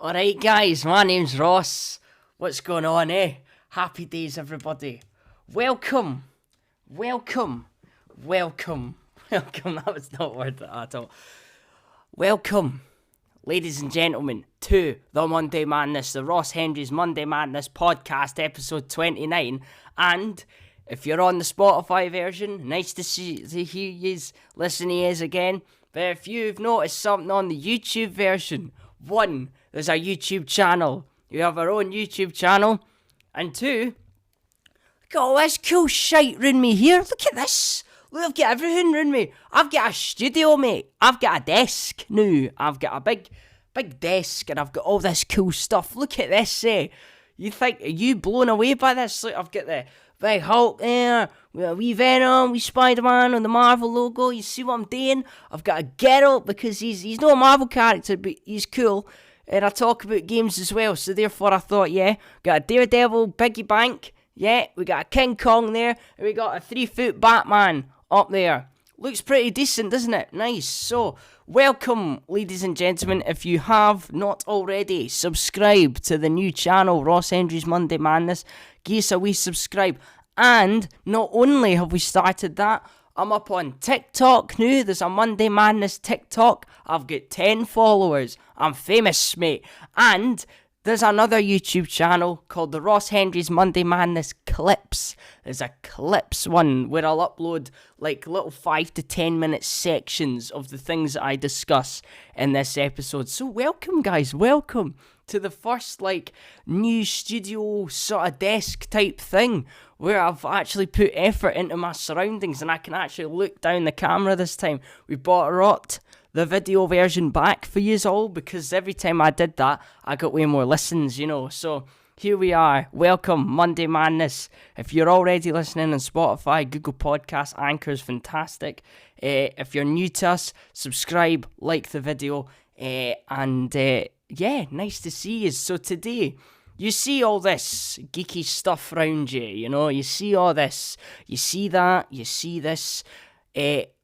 Alright guys, my name's Ross. What's going on, eh? Happy days everybody. Welcome. That was not a word at all. Welcome, ladies and gentlemen, to the Monday Madness, the Ross Hendry's Monday Madness podcast, episode 29. And if you're on the Spotify version, nice to hear yous, listen to yous again. But if you've noticed something on the YouTube version, one, there's a YouTube channel. You have our own YouTube channel. And two, got all this cool shite round me here. Look at this. Look, I've got everything round me. I've got a studio, mate. I've got a desk now. I've got a big desk and I've got all this cool stuff. Look at this, eh? You think, are you blown away by this? Look, I've got the big Hulk there, wee Venom, wee Spider-Man on the Marvel logo. You see what I'm doing? I've got a Geralt because he's not a Marvel character, but he's cool. And I talk about games as well, so therefore I thought, yeah, got a Daredevil, Biggie Bank, yeah, we got a King Kong there, and we got a 3-foot Batman up there. Looks pretty decent, doesn't it? Nice. So, welcome, ladies and gentlemen. If you have not already, subscribe to the new channel, Ross Hendry's Monday Madness. Give us a wee subscribe. And not only have we started that, I'm up on TikTok now. There's a Monday Madness TikTok. I've got 10 followers. I'm famous, mate. And there's another YouTube channel called the Ross Hendry's Monday Madness Clips. There's a Clips one where I'll upload like little 5 to 10 minute sections of the things that I discuss in this episode. So welcome, guys. Welcome to the first like new studio sort of desk type thing where I've actually put effort into my surroundings and I can actually look down the camera this time. We brought the video version back for yous all because every time I did that, I got way more listens, you know. So here we are. Welcome, Monday Madness. If you're already listening on Spotify, Google Podcasts, Anchor is fantastic. If you're new to us, subscribe, like the video, and yeah, nice to see you. So today, you see all this geeky stuff around you, you know, you see all this, you see that, you see this.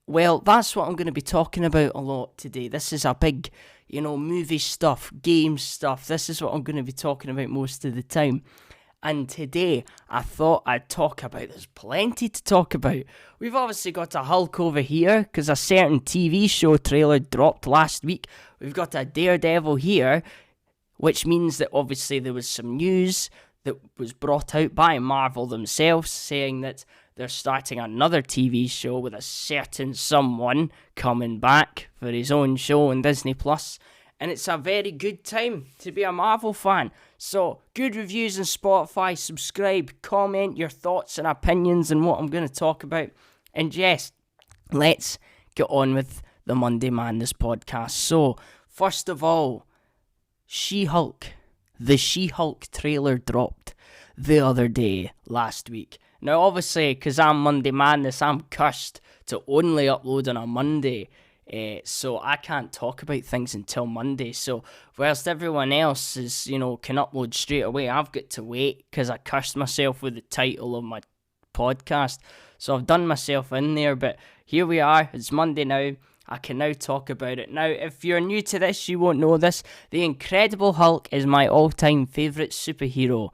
Well, that's what I'm going to be talking about a lot today. This is a big, you know, movie stuff, game stuff. This is what I'm going to be talking about most of the time. And today, I thought I'd talk about, there's plenty to talk about. We've obviously got a Hulk over here, because a certain TV show trailer dropped last week. We've got a Daredevil here, which means that obviously there was some news that was brought out by Marvel themselves, saying that they're starting another TV show with a certain someone coming back for his own show on Disney+. And it's a very good time to be a Marvel fan. So, good reviews on Spotify, subscribe, comment your thoughts and opinions on what I'm going to talk about. And yes, let's get on with the Monday Madness podcast. So, first of all, She-Hulk. The She-Hulk trailer dropped the other day, last week. Now, obviously, because I'm Monday Madness, I'm cursed to only upload on a Monday. So I can't talk about things until Monday. So whilst everyone else is, you know, can upload straight away, I've got to wait because I cursed myself with the title of my podcast. So I've done myself in there, but here we are. It's Monday now. I can now talk about it. Now, if you're new to this, you won't know this. The Incredible Hulk is my all-time favourite superhero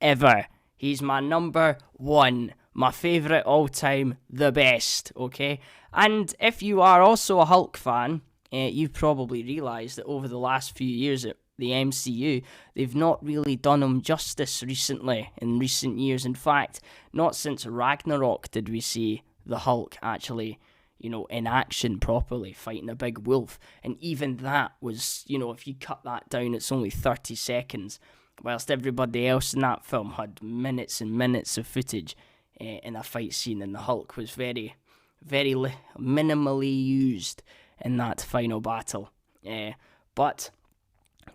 ever. He's my number one, my favourite all-time, the best, okay? And if you are also a Hulk fan, you've probably realised that over the last few years at the MCU, they've not really done him justice recently, in recent years. In fact, not since Ragnarok did we see the Hulk actually, you know, in action properly, fighting a big wolf. And even that was, you know, if you cut that down, it's only 30 seconds. Whilst everybody else in that film had minutes and minutes of footage in a fight scene, and the Hulk was very, very minimally used in that final battle. But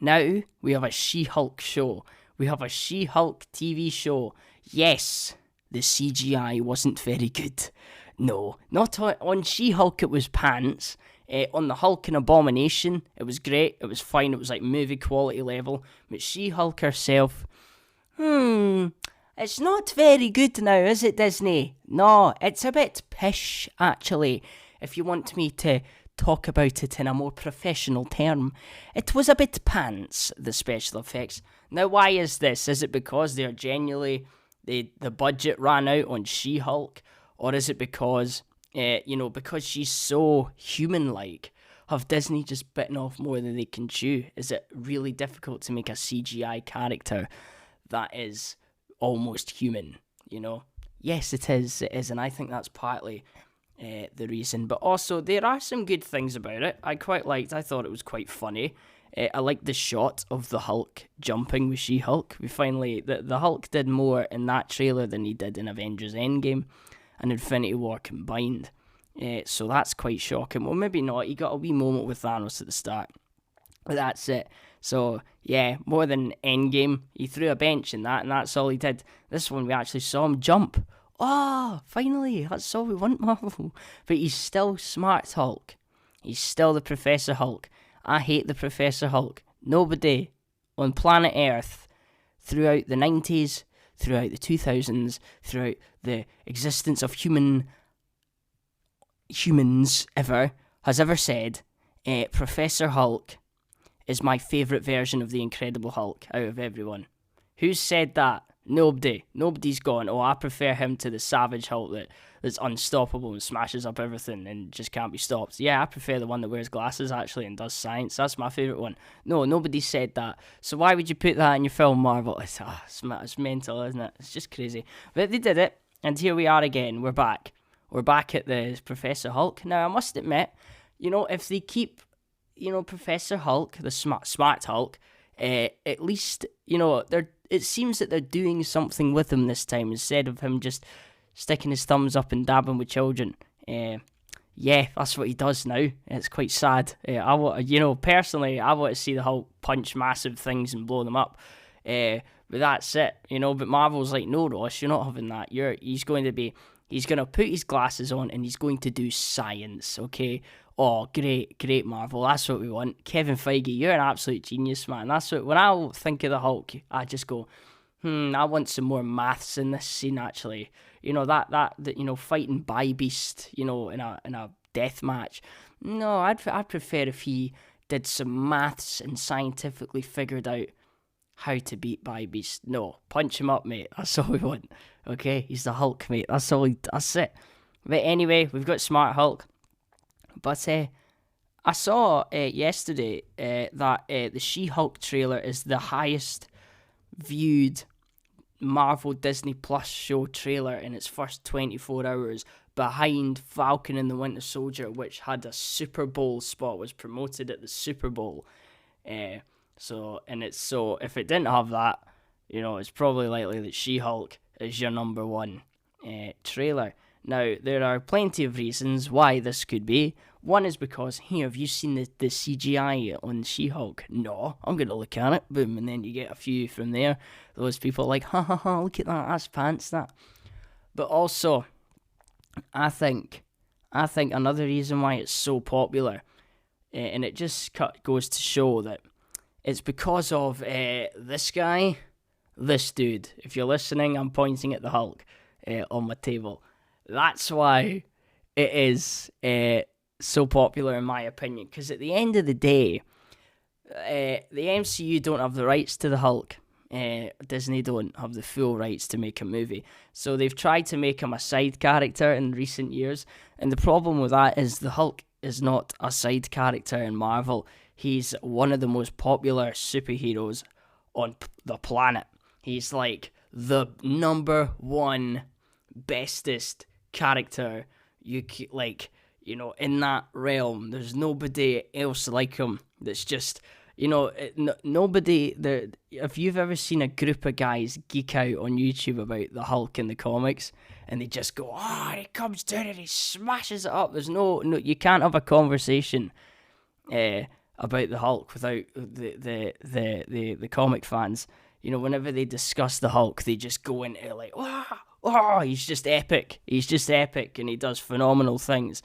now we have a She-Hulk show. We have a She-Hulk TV show. Yes, the CGI wasn't very good. No, not on She-Hulk, it was pants. On the Hulk and Abomination, it was great, it was fine, it was like movie quality level. But She-Hulk herself, it's not very good now, is it, Disney? No, it's a bit pish, actually. If you want me to talk about it in a more professional term, it was a bit pants, the special effects. Now, why is this? Is it because they're genuinely, the budget ran out on She-Hulk? Or is it because, because she's so human-like? Have Disney just bitten off more than they can chew? Is it really difficult to make a CGI character that is almost human, Yes, it is, and I think that's partly the reason. But also, there are some good things about it. I thought it was quite funny. I liked the shot of the Hulk jumping with She-Hulk. The Hulk did more in that trailer than he did in Avengers Endgame and Infinity War combined. So that's quite shocking. Well, maybe not. He got a wee moment with Thanos at the start. But that's it. So, yeah, more than Endgame. He threw a bench in that, and that's all he did. This one, we actually saw him jump. Oh, finally. That's all we want, Marvel. But he's still Smart Hulk. He's still the Professor Hulk. I hate the Professor Hulk. Nobody on planet Earth throughout the 90s, throughout the 2000s, throughout the existence of humans ever, has ever said, Professor Hulk is my favourite version of the Incredible Hulk out of everyone. Who's said that? Nobody. Nobody's gone, I prefer him to the Savage Hulk that's unstoppable and smashes up everything and just can't be stopped. Yeah, I prefer the one that wears glasses, actually, and does science. That's my favourite one. No, nobody said that. So why would you put that in your film, Marvel? It's mental, isn't it? It's just crazy. But they did it, and here we are again. We're back. We're back at the Professor Hulk. Now, I must admit, if they keep, Professor Hulk, the smart Hulk, at least, it seems that they're doing something with him this time instead of him just sticking his thumbs up and dabbing with children. Yeah, that's what he does now. It's quite sad. Personally, I want to see the Hulk punch massive things and blow them up. But that's it, But Marvel's like, no, Ross, you're not having that. He's going to put his glasses on and he's going to do science, okay? Oh, great, Marvel. That's what we want. Kevin Feige, you're an absolute genius, man. That's what, when I think of the Hulk, I just go, I want some more maths in this scene, actually. That fighting By Beast, in a death match. No, I'd prefer if he did some maths and scientifically figured out how to beat By Beast. No, punch him up, mate. That's all we want. Okay, he's the Hulk, mate. That's it. But anyway, we've got Smart Hulk. But I saw yesterday that the She-Hulk trailer is the highest viewed Marvel Disney Plus show trailer in its first 24 hours, behind Falcon and the Winter Soldier, which had a Super Bowl spot, was promoted at the Super Bowl. So if it didn't have that, it's probably likely that She-Hulk is your number one trailer. Now, there are plenty of reasons why this could be. One is because, have you seen the CGI on She-Hulk? No, I'm going to look at it, boom, and then you get a few from there. Those people are like, ha, look at that, that's pants, that. But also, I think another reason why it's so popular, and it just goes to show that it's because of this guy, this dude. If you're listening, I'm pointing at the Hulk on my table. That's why it is so popular, in my opinion, because at the end of the day, the MCU don't have the rights to the Hulk. Disney don't have the full rights to make a movie. So they've tried to make him a side character in recent years, and the problem with that is the Hulk is not a side character in Marvel. He's one of the most popular superheroes on the planet. He's like the number one bestest character in that realm. There's nobody else like him. That's just, nobody there. If you've ever seen a group of guys geek out on YouTube about the Hulk in the comics, and they just go, he comes down and he smashes it up. There's no, you can't have a conversation about the Hulk without the comic fans. Whenever they discuss the Hulk, they just go into like, he's just epic. He's just epic, and he does phenomenal things.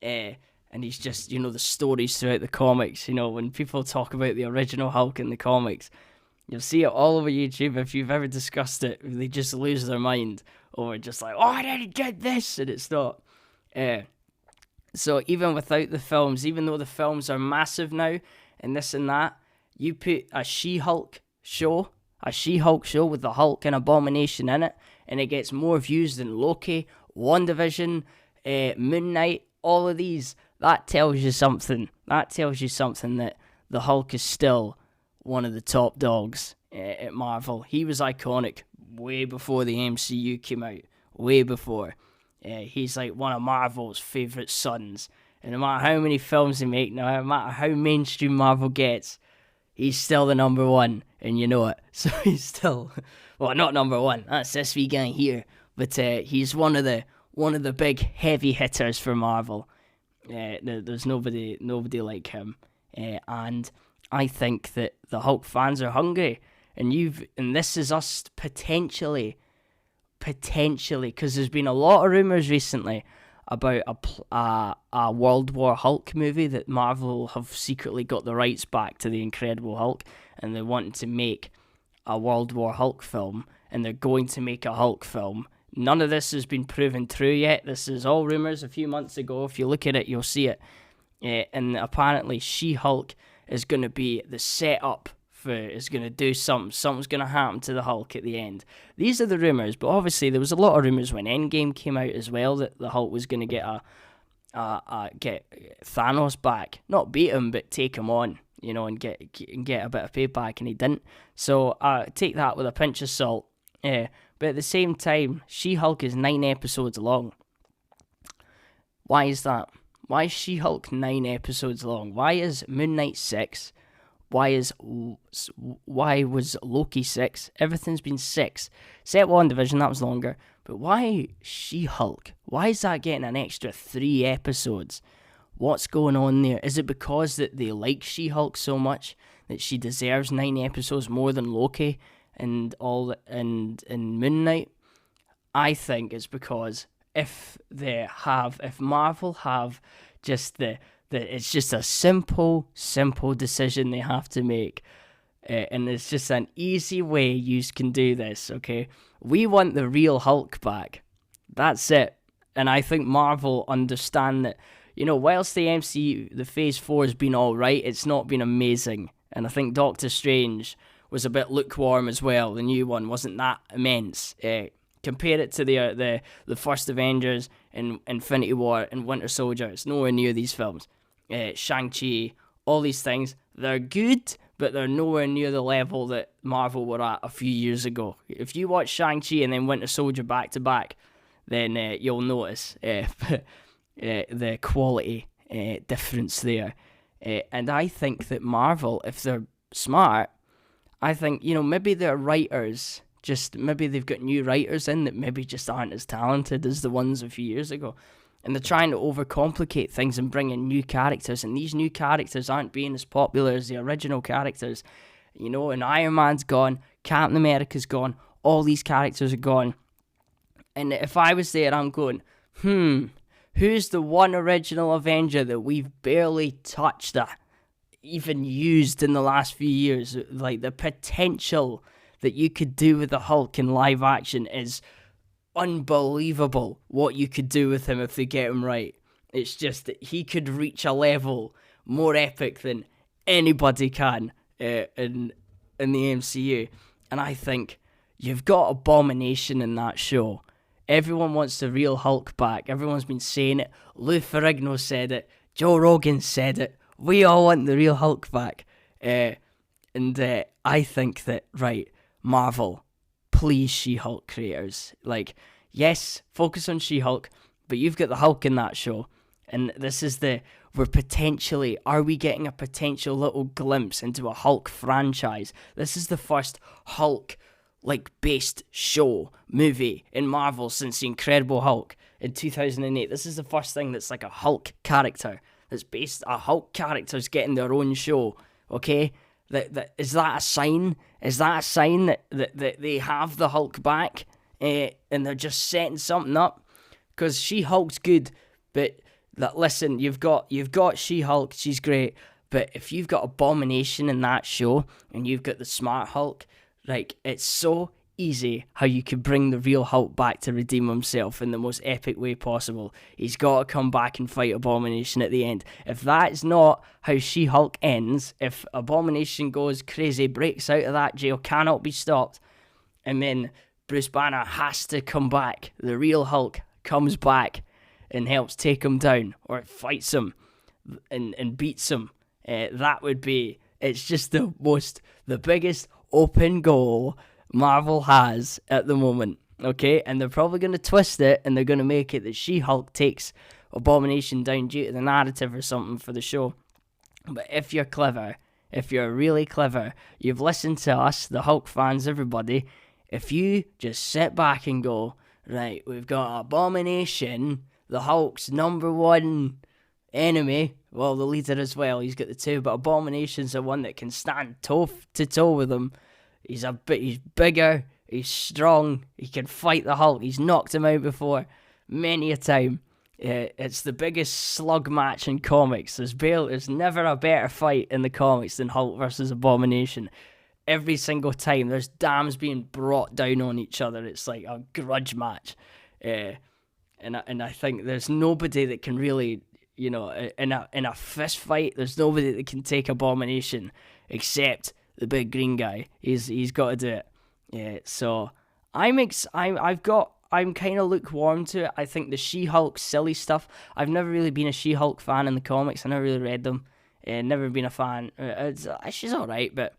And he's just, the stories throughout the comics. When people talk about the original Hulk in the comics, you'll see it all over YouTube. If you've ever discussed it, they just lose their mind over just like, I didn't get this, and it's not. So even without the films, even though the films are massive now and this and that, you put a She-Hulk show with the Hulk and Abomination in it, and it gets more views than Loki, WandaVision, Moon Knight, all of these. That tells you something. That tells you something that the Hulk is still one of the top dogs at Marvel. He was iconic way before the MCU came out. Way before. He's like one of Marvel's favourite sons. And no matter how many films they make now, no matter how mainstream Marvel gets, he's still the number one, and you know it. So he's still, well, not number one. That's this wee guy here, but he's one of the big heavy hitters for Marvel. There's nobody like him, and I think that the Hulk fans are hungry, and this is us potentially, because there's been a lot of rumors recently about a World War Hulk movie that Marvel have secretly got the rights back to the Incredible Hulk, and they wanted to make a World War Hulk film, and they're going to make a Hulk film. None of this has been proven true yet. This is all rumors a few months ago. If you look at it, you'll see it. And apparently She-Hulk is going to be the setup for, is going to do something. Something's going to happen to the Hulk at the end. These are the rumors, but obviously there was a lot of rumors when Endgame came out as well that the Hulk was going to get get Thanos back. Not beat him, but take him on, and get a bit of payback, and he didn't. So take that with a pinch of salt. But at the same time, She-Hulk is 9 episodes long. Why is that? Why is She-Hulk 9 episodes long? Why is Moon Knight 6? Why was Loki 6? Everything's been 6. Except WandaVision, that was longer. But why She-Hulk? Why is that getting an extra 3 episodes? What's going on there? Is it because that they like She-Hulk so much that she deserves 9 episodes more than Loki and Moon Knight? I think it's because if Marvel have just it's just a simple decision they have to make, and it's just an easy way you can do this. Okay, we want the real Hulk back. That's it. And I think Marvel understand that. Whilst the MCU, the Phase 4 has been alright, it's not been amazing. And I think Doctor Strange was a bit lukewarm as well. The new one wasn't that immense. Compare it to the first Avengers and Infinity War and Winter Soldier. It's nowhere near these films. Shang-Chi, all these things, they're good, but they're nowhere near the level that Marvel were at a few years ago. If you watch Shang-Chi and then Winter Soldier back to back, then you'll notice the quality difference there. And I think that Marvel, if they're smart, I think, maybe their writers, maybe they've got new writers in that maybe just aren't as talented as the ones a few years ago. And they're trying to overcomplicate things and bring in new characters. And these new characters aren't being as popular as the original characters. And Iron Man's gone, Captain America's gone, all these characters are gone. And if I was there, I'm going, who's the one original Avenger that we've barely touched even used in the last few years? Like, the potential that you could do with the Hulk in live action is unbelievable. What you could do with him if they get him right. It's just that he could reach a level more epic than anybody can in the MCU. And I think you've got Abomination in that show. Everyone wants the real Hulk back. Everyone's been saying it. Lou Ferrigno said it. Joe Rogan said it. We all want the real Hulk back. And I think that, right, Marvel, please, She-Hulk creators. Like, yes, focus on She-Hulk, but you've got the Hulk in that show. And this is are we getting a potential little glimpse into a Hulk franchise? This is the first Hulk based movie in Marvel since the Incredible Hulk in 2008. This is the first thing that's like a Hulk character that's based. A Hulk character's getting their own show. Okay, is that a sign? Is that a sign that they have the Hulk back and they're just setting something up? Because She-Hulk's good, but listen, you've got She-Hulk, she's great, but if you've got Abomination in that show and you've got the Smart Hulk. Like, it's so easy how you could bring the real Hulk back to redeem himself in the most epic way possible. He's got to come back and fight Abomination at the end. If that's not how She-Hulk ends, if Abomination goes crazy, breaks out of that jail, cannot be stopped, and then Bruce Banner has to come back, the real Hulk comes back and helps take him down, or fights him and beats him, that would be, it's just the biggest open goal Marvel has at the moment, okay? And they're probably going to twist it, and they're going to make it that She-Hulk takes Abomination down due to the narrative or something for the show. But if you're clever, if you're really clever, you've listened to us, the Hulk fans, everybody, if you just sit back and go, right, we've got Abomination, the Hulk's number one enemy, well, the leader as well, he's got the two, but Abomination's the one that can stand toe to toe with him. He's bigger, he's strong, he can fight the Hulk, he's knocked him out before, many a time. It's the biggest slug match in comics. There's never a better fight in the comics than Hulk versus Abomination. Every single time, there's dams being brought down on each other. It's like a grudge match. And I think there's nobody that can really, in a fist fight, there's nobody that can take Abomination except the big green guy. He's got to do it. Yeah, so I'm kind of lukewarm to it. I think the She-Hulk silly stuff, I've never really been a She-Hulk fan in the comics. I never really read them. Never been a fan. She's alright, but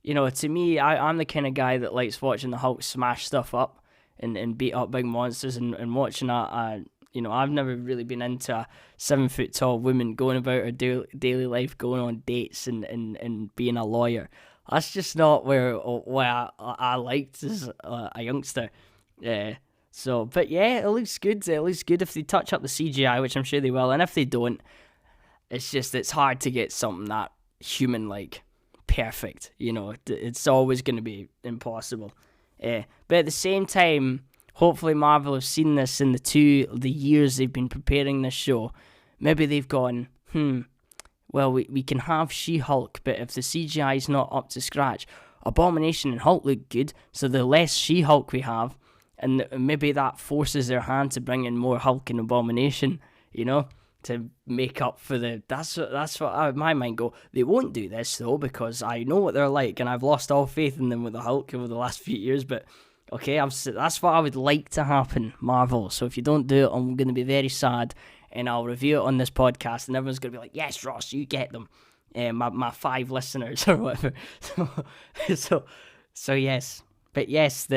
to me, I'm the kind of guy that likes watching the Hulk smash stuff up and beat up big monsters and watching I've never really been into a 7-foot-tall woman going about her daily life, going on dates and being a lawyer. That's just not where I liked as a youngster. But yeah, it looks good. It looks good if they touch up the CGI, which I'm sure they will. And if they don't, it's hard to get something that human-like perfect. It's always going to be impossible. But at the same time, hopefully Marvel have seen this in the years they've been preparing this show. Maybe they've gone, well, we can have She-Hulk, but if the CGI is not up to scratch, Abomination and Hulk look good, so the less She-Hulk we have, and maybe that forces their hand to bring in more Hulk and Abomination, to make up for that's what my mind go. They won't do this, though, because I know what they're like, and I've lost all faith in them with the Hulk over the last few years, but okay, that's what I would like to happen, Marvel. So if you don't do it, I'm going to be very sad, and I'll review it on this podcast, and everyone's going to be like, yes, Ross, you get them. My 5 listeners or whatever. So yes. But yes,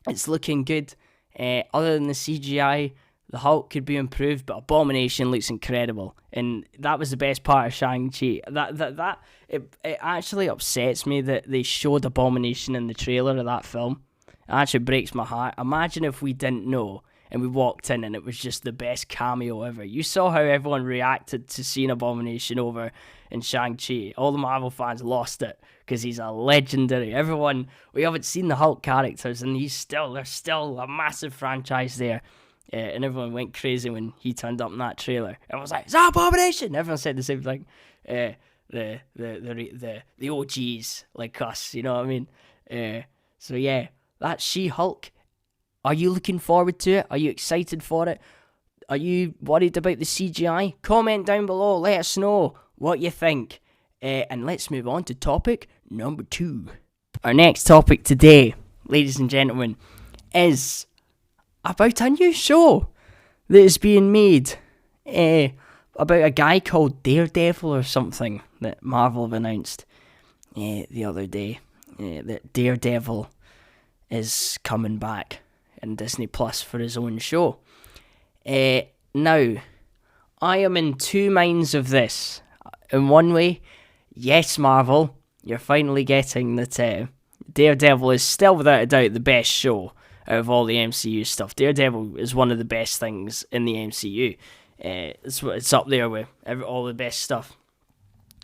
it's looking good. Other than the CGI, the Hulk could be improved, but Abomination looks incredible. And that was the best part of Shang-Chi. It actually upsets me that they showed Abomination in the trailer of that film. It actually breaks my heart. Imagine if we didn't know and we walked in and it was just the best cameo ever. You saw how everyone reacted to seeing Abomination over in Shang-Chi. All the Marvel fans lost it because he's a legendary. We haven't seen the Hulk characters, and there's still a massive franchise there. And everyone went crazy when he turned up in that trailer. Everyone was like, "It's Abomination!" Everyone said the same thing. The OGs like us, you know what I mean? So yeah, that's She-Hulk. Are you looking forward to it? Are you excited for it? Are you worried about the CGI? Comment down below. Let us know what you think. And let's move on to topic number 2. Our next topic today, ladies and gentlemen, is about a new show that is being made. About a guy called Daredevil or something that Marvel have announced the other day. That Daredevil is coming back in Disney Plus for his own show. Now, I am in two minds of this. In one way, yes, Marvel, you're finally getting that Daredevil is still without a doubt the best show out of all the MCU stuff. Daredevil is one of the best things in the MCU. It's up there with all the best stuff.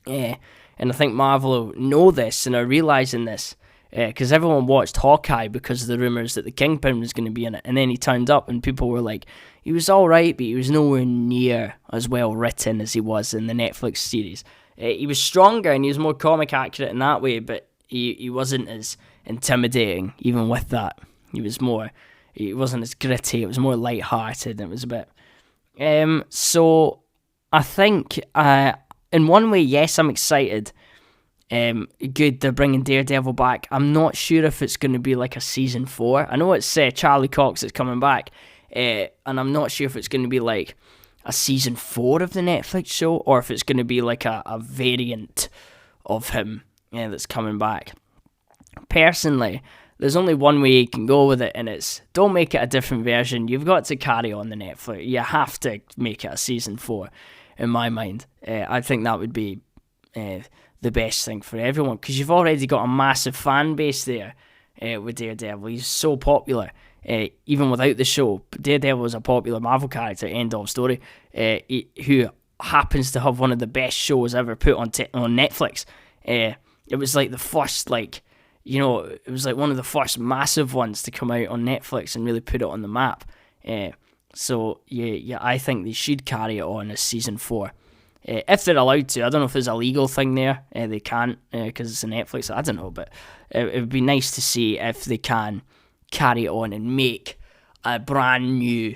And I think Marvel know this and are realising this. Because everyone watched Hawkeye because of the rumours that the Kingpin was going to be in it. And then he turned up and people were like, he was alright, but he was nowhere near as well written as he was in the Netflix series. He was stronger and he was more comic accurate in that way, but he wasn't as intimidating, even with that. He wasn't as gritty, it was more light-hearted, it was a bit... So, I think, in one way, yes, I'm excited. Good, they're bringing Daredevil back. I'm not sure if it's going to be like a season 4. I know it's Charlie Cox that's coming back, and I'm not sure if it's going to be like a season 4 of the Netflix show, or if it's going to be like a variant of him that's coming back. Personally, there's only one way you can go with it, and it's don't make it a different version. You've got to carry on the Netflix. You have to make it a season 4, in my mind. I think that would be the best thing for everyone, because you've already got a massive fan base there with Daredevil. He's so popular, even without the show. Daredevil is a popular Marvel character, end of story, who happens to have one of the best shows ever put on Netflix. It was like the first, it was like one of the first massive ones to come out on Netflix and really put it on the map. So I think they should carry it on as season 4. If they're allowed to. I don't know if there's a legal thing there. They can't, because it's a Netflix. I don't know, but it would be nice to see if they can carry it on and make a brand new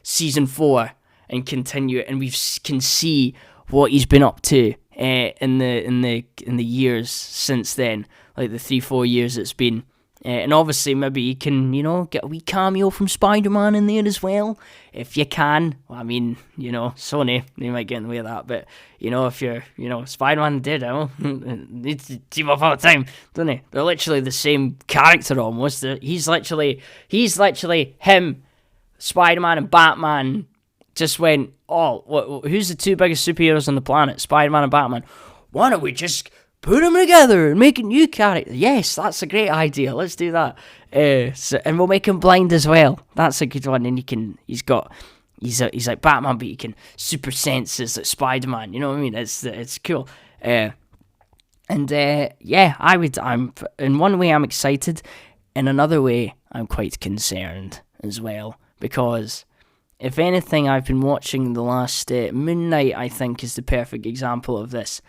season 4 and continue it, and we can see what he's been up to in the years since then, like the 3-4 years it's been. And obviously, maybe you can, get a wee cameo from Spider-Man in there as well, if you can. Well, I mean, Sony, they might get in the way of that, but, if you're, Spider-Man and Daredevil, needs to team up all the time, don't they? They're literally the same character almost. He's literally him, Spider-Man and Batman just went, who's the 2 biggest superheroes on the planet? Spider-Man and Batman. Why don't we just put them together and make a new character? Yes, that's a great idea. Let's do that. And we'll make him blind as well. That's a good one. And he's like Batman, but he can super senses like Spider-Man. You know what I mean? It's cool. I'm in one way I'm excited, in another way I'm quite concerned as well, because if anything, I've been watching the last Moon Knight. I think is the perfect example of this.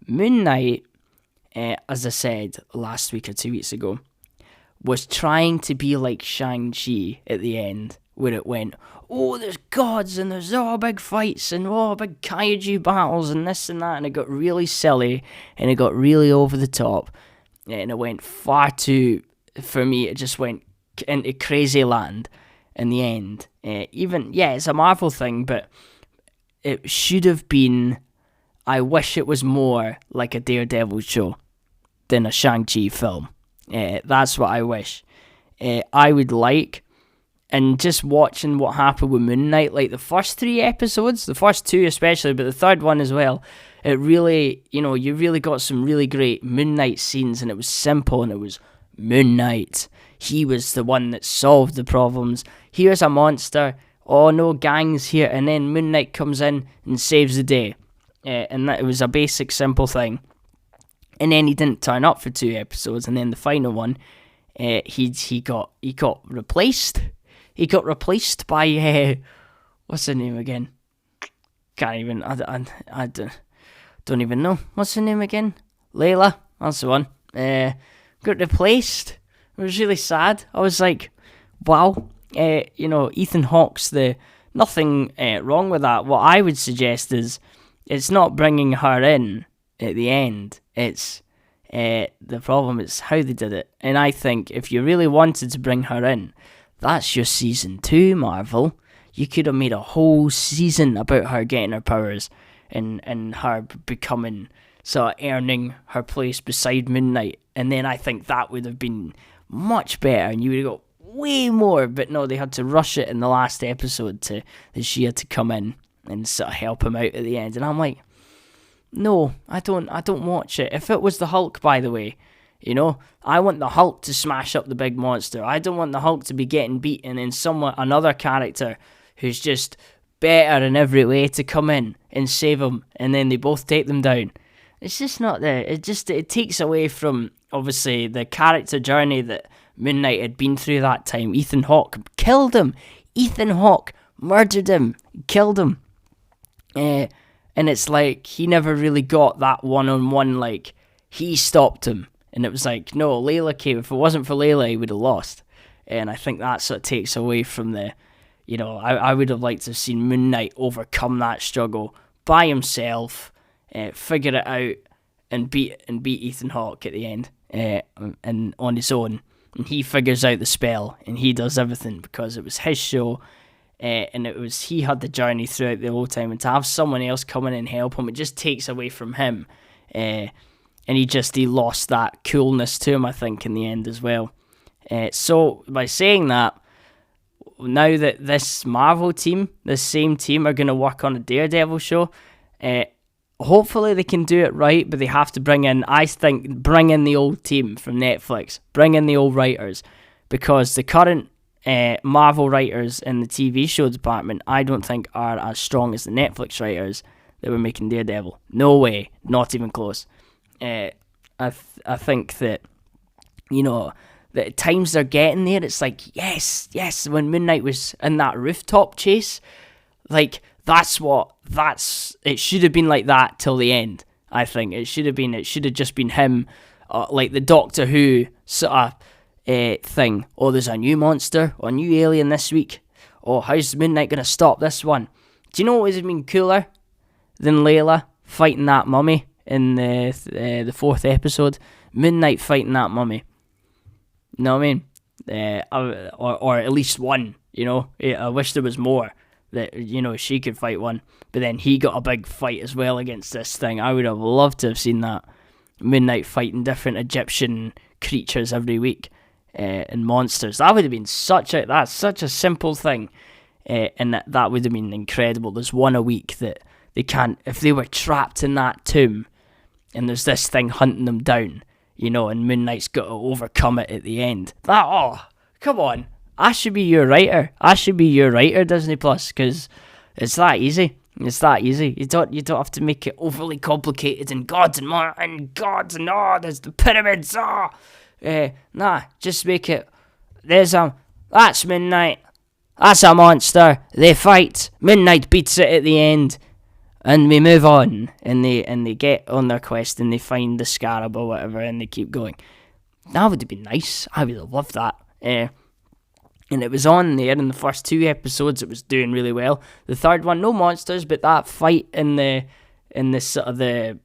Moon Knight, as I said last week or 2 weeks ago, was trying to be like Shang-Chi at the end, where it went, there's gods, and there's big fights, and big kaiju battles, and this and that, and it got really silly, and it got really over the top, and it went far too, for me, it just went into crazy land in the end. It's a Marvel thing, but it should have been, I wish it was more like a Daredevil show than a Shang-Chi film. That's what I wish. I would like, and just watching what happened with Moon Knight, like the first 3 episodes, the first 2 especially, but the third one as well, it really, you really got some really great Moon Knight scenes, and it was simple, and it was Moon Knight. He was the one that solved the problems. Here's a monster. Oh, no gangs here. And then Moon Knight comes in and saves the day. And that it was a basic, simple thing. And then he didn't turn up for 2 episodes. And then the final one, he got replaced. He got replaced by what's her name again? Can't even. I don't even know. What's her name again? Layla. That's the one. Got replaced. It was really sad. I was like, wow. Ethan Hawke's nothing wrong with that. What I would suggest is, it's not bringing her in at the end. It's the problem is how they did it. And I think if you really wanted to bring her in, that's your season 2, Marvel. You could have made a whole season about her getting her powers and her becoming, sort of earning her place beside Moon Knight. And then I think that would have been much better, and you would have got way more. But no, they had to rush it in the last episode that she had to come in and sort of help him out at the end. And I'm like, no, I don't watch it. If it was the Hulk, by the way, I want the Hulk to smash up the big monster. I don't want the Hulk to be getting beaten, and another character who's just better in every way to come in and save him, and then they both take them down. It's just not there. It takes away from, obviously, the character journey that Moon Knight had been through that time. Ethan Hawke killed him. Ethan Hawke murdered him, killed him. And it's like he never really got that one-on-one, like, he stopped him. And it was like, no, Layla came. If it wasn't for Layla, he would have lost. And I think that sort of takes away from the, I would have liked to have seen Moon Knight overcome that struggle by himself, figure it out, and beat Ethan Hawke at the end, and on his own. And he figures out the spell, and he does everything because it was his show, and he had the journey throughout the whole time. And to have someone else come in and help him, it just takes away from him. And he lost that coolness to him, I think, in the end as well. So by saying that, now that this Marvel team, this same team, are going to work on a Daredevil show, hopefully they can do it right, but they have to bring in the old team from Netflix, bring in the old writers, because the current Marvel writers in the TV show department, I don't think are as strong as the Netflix writers that were making Daredevil. No way, not even close. I think that, the times they're getting there, it's like, yes, when Moon Knight was in that rooftop chase, like, it should have been like that till the end, I think. It should have just been him, like the Doctor Who sort of thing. Oh, there's a new monster, or a new alien this week. Oh, how's Moon Knight going to stop this one? Do you know what would have been cooler than Layla fighting that mummy in the fourth episode? Moon Knight fighting that mummy. You know what I mean? Or at least one, I wish there was more. That, she could fight one, but then he got a big fight as well against this thing. I would have loved to have seen that. Moon Knight fighting different Egyptian creatures every week, and monsters. That would have been such a simple thing, and that would have been incredible. There's one a week that they can't, if they were trapped in that tomb, and there's this thing hunting them down, and Moon Knight's got to overcome it at the end. Come on. I should be your writer. Disney Plus, because it's that easy. You don't have to make it overly complicated and gods and there's the pyramids. Just make it. That's Moon Knight. That's a monster. They fight. Moon Knight beats it at the end, and we move on. And they get on their quest and they find the scarab or whatever, and they keep going. That would have been nice. I would have loved that. And it was on there in the first 2 episodes. It was doing really well. The third one, no monsters, but that fight in the sort of the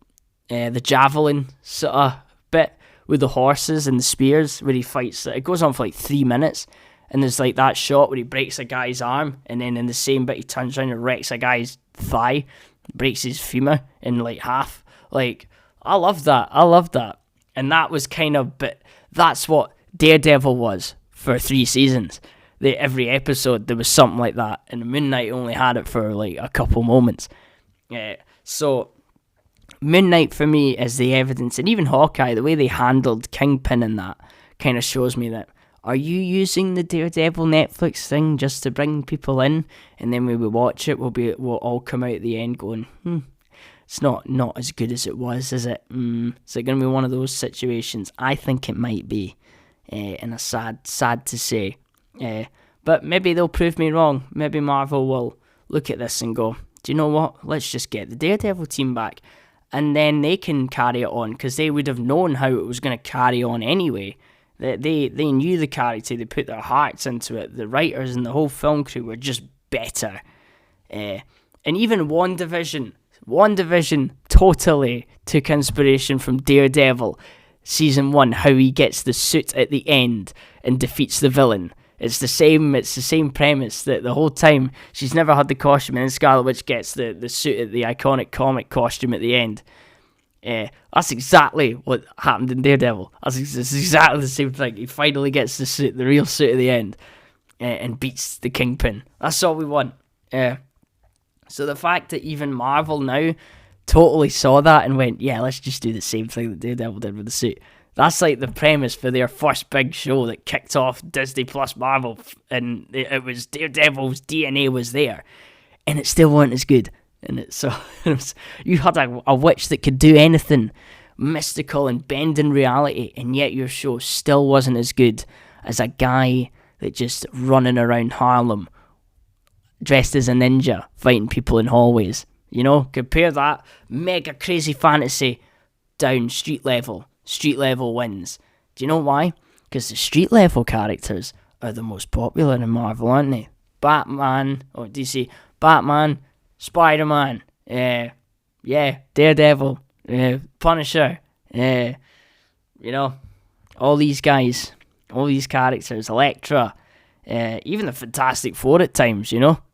javelin sort of bit with the horses and the spears, where he fights. It goes on for like 3 minutes, and there's like that shot where he breaks a guy's arm, and then in the same bit he turns around and wrecks a guy's thigh, breaks his femur in like half. Like, I loved that, and that was but that's what Daredevil was. For 3 seasons, every episode there was something like that, and Moon Knight only had it for like a couple moments. So Moon Knight for me is the evidence, and even Hawkeye, the way they handled Kingpin and that kind of shows me that, are you using the Daredevil Netflix thing just to bring people in, and then when we watch it, we'll all come out at the end going, it's not as good as it was, is it? Is it going to be one of those situations? I think it might be. And a sad to say, but maybe they'll prove me wrong. Maybe Marvel will look at this and go, do you know what? Let's just get the Daredevil team back, and then they can carry it on, because they would have known how it was going to carry on anyway. They knew the character. They put their hearts into it. The writers and the whole film crew were just better. And even WandaVision totally took inspiration from Daredevil. Season 1, how he gets the suit at the end and defeats the villain. It's the same premise, that the whole time she's never had the costume, and then Scarlet Witch gets the suit at the iconic comic costume at the end. That's exactly what happened in Daredevil. It's exactly the same thing. He finally gets the suit, the real suit at the end, and beats the Kingpin. That's all we want. So the fact that even Marvel now totally saw that and went, yeah, let's just do the same thing that Daredevil did with the suit. That's like the premise for their first big show that kicked off Disney Plus Marvel, and it was Daredevil's DNA was there, and it still wasn't as good. And you had a witch that could do anything mystical and bend in reality, and yet your show still wasn't as good as a guy that just running around Harlem dressed as a ninja fighting people in hallways. Compare that mega crazy fantasy down street level street level wins. Do you know why? Because the street level characters are the most popular in Marvel, aren't they? Batman, or DC, Batman, Spider-Man, Daredevil, Punisher, all these guys, all these characters, Elektra, even the Fantastic Four at times,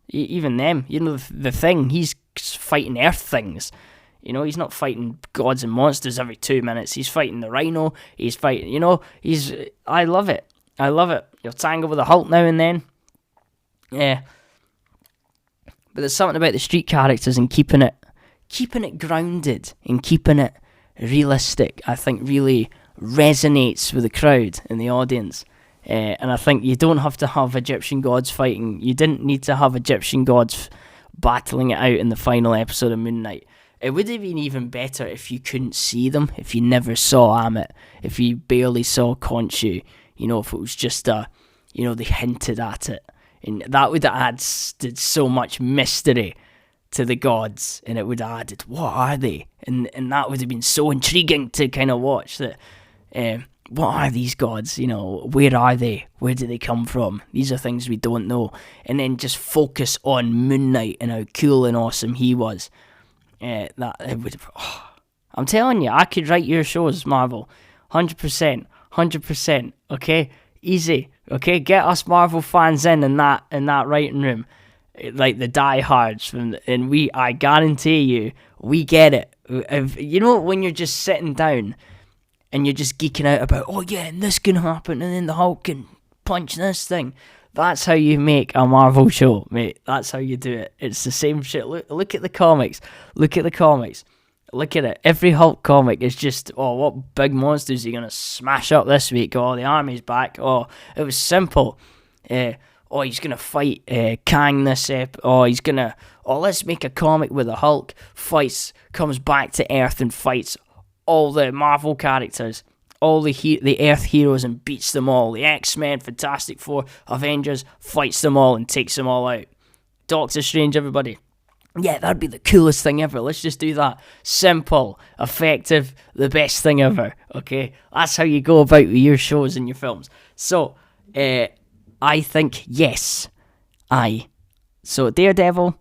even them, the Thing, he's fighting Earth things, he's not fighting gods and monsters every 2 minutes, he's fighting the Rhino, he's fighting, I love it, you'll tangle with the Hulk now and then, yeah, but there's something about the street characters and keeping it grounded and keeping it realistic, I think really resonates with the crowd and the audience. And I think you don't have to have Egyptian gods fighting. You didn't need to have Egyptian gods battling it out in the final episode of Moon Knight. It would have been even better if you couldn't see them, if you never saw Amit, if you barely saw Khonshu, if it was just they hinted at it. And that would have added so much mystery to the gods, and it would have added, what are they? And that would have been so intriguing to kind of watch that. What are these gods? Where are they? Where do they come from? These are things we don't know. And then just focus on Moon Knight and how cool and awesome he was. I'm telling you, I could write your shows, Marvel. 100%. Okay, easy. Okay, get us Marvel fans in that writing room, like the diehards, and I guarantee you, we get it. When you're just sitting down and you're just geeking out about, oh yeah, and this can happen, and then the Hulk can punch this thing. That's how you make a Marvel show, mate. That's how you do it. It's the same shit. Look at the comics. Look at it. Every Hulk comic is just, oh, what big monsters are you going to smash up this week? Oh, the army's back. Oh, it was simple. Oh, he's going to fight Kang this ep. Let's make a comic where the Hulk comes back to Earth and fights all the Marvel characters, all the Earth heroes, and beats them all. The X-Men, Fantastic Four, Avengers, fights them all and takes them all out. Doctor Strange, everybody. Yeah, that'd be the coolest thing ever. Let's just do that. Simple, effective, the best thing ever. Okay? That's how you go about with your shows and your films. So, I think yes. So, Daredevil,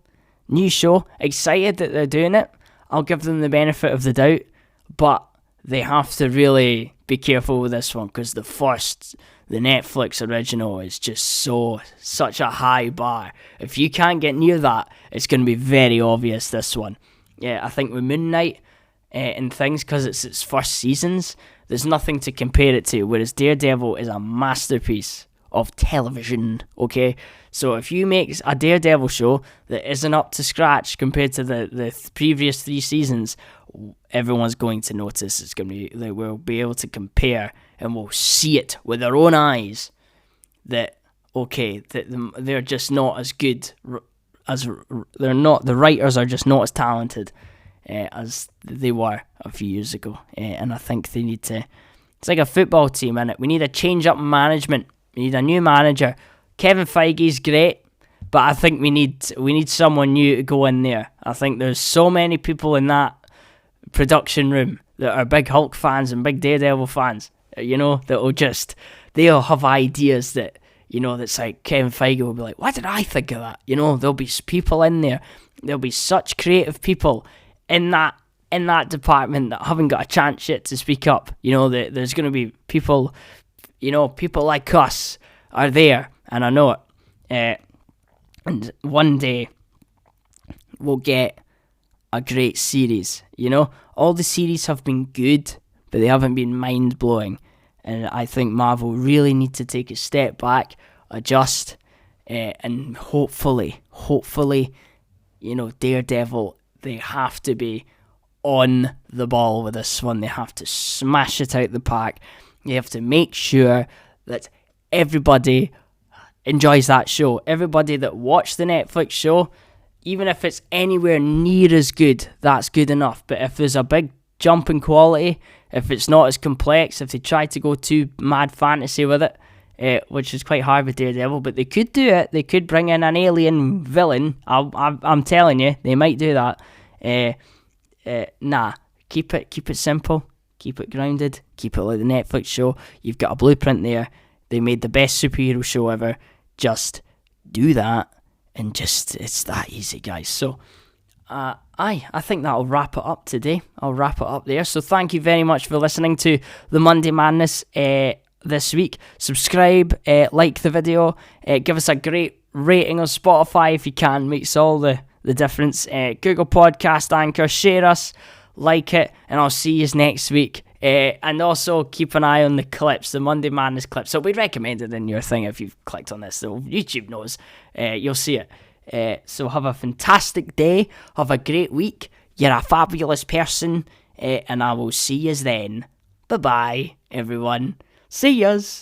new show. Excited that they're doing it. I'll give them the benefit of the doubt. But they have to really be careful with this one, because the Netflix original is just such a high bar. If you can't get near that, it's going to be very obvious, this one. Yeah, I think with Moon Knight and things, because it's its first seasons, there's nothing to compare it to, whereas Daredevil is a masterpiece of television, okay? So if you make a Daredevil show that isn't up to scratch compared to the previous 3 seasons, everyone's going to notice. It's going to be, they will be able to compare, and will see it with their own eyes that, okay, that they're just not as good as the writers are just not as talented as they were a few years ago. And I think they need to, it's like a football team, innit? We need a change up in management. We need a new manager. Kevin Feige's great, but I think we need someone new to go in there. I think there's so many people in that production room that are big Hulk fans and big Daredevil fans, they'll have ideas that, that's like Kevin Feige will be like, why did I think of that? There'll be people in there. There'll be such creative people in that department that haven't got a chance yet to speak up. There's going to be people, people like us are there, and I know it. And one day we'll get a great series. All the series have been good, but they haven't been mind-blowing. And I think Marvel really need to take a step back, adjust, and hopefully, Daredevil, they have to be on the ball with this one. They have to smash it out the park. They have to make sure that everybody enjoys that show. Everybody that watched the Netflix show, even if it's anywhere near as good, that's good enough. But if there's a big jump in quality, if it's not as complex, if they try to go too mad fantasy with it, which is quite hard with Daredevil, but they could do it. They could bring in an alien villain. I'm telling you, they might do that. Nah, keep it simple. keep it grounded, keep it like the Netflix show. You've got a blueprint there. They made the best superhero show ever. Just do that, and just, it's that easy, guys. So, I think that'll wrap it up today. I'll wrap it up there. So thank you very much for listening to the Monday Madness this week. Subscribe, like the video, give us a great rating on Spotify if you can. Makes all the difference. Google Podcast, Anchor, share us, like it, and I'll see you next week. And also keep an eye on the clips, the Monday Madness clips. So we recommended in your thing if you've clicked on this, so YouTube knows. You'll see it. So have a fantastic day. Have a great week. You're a fabulous person. And I will see yous then. Bye-bye, everyone. See yous.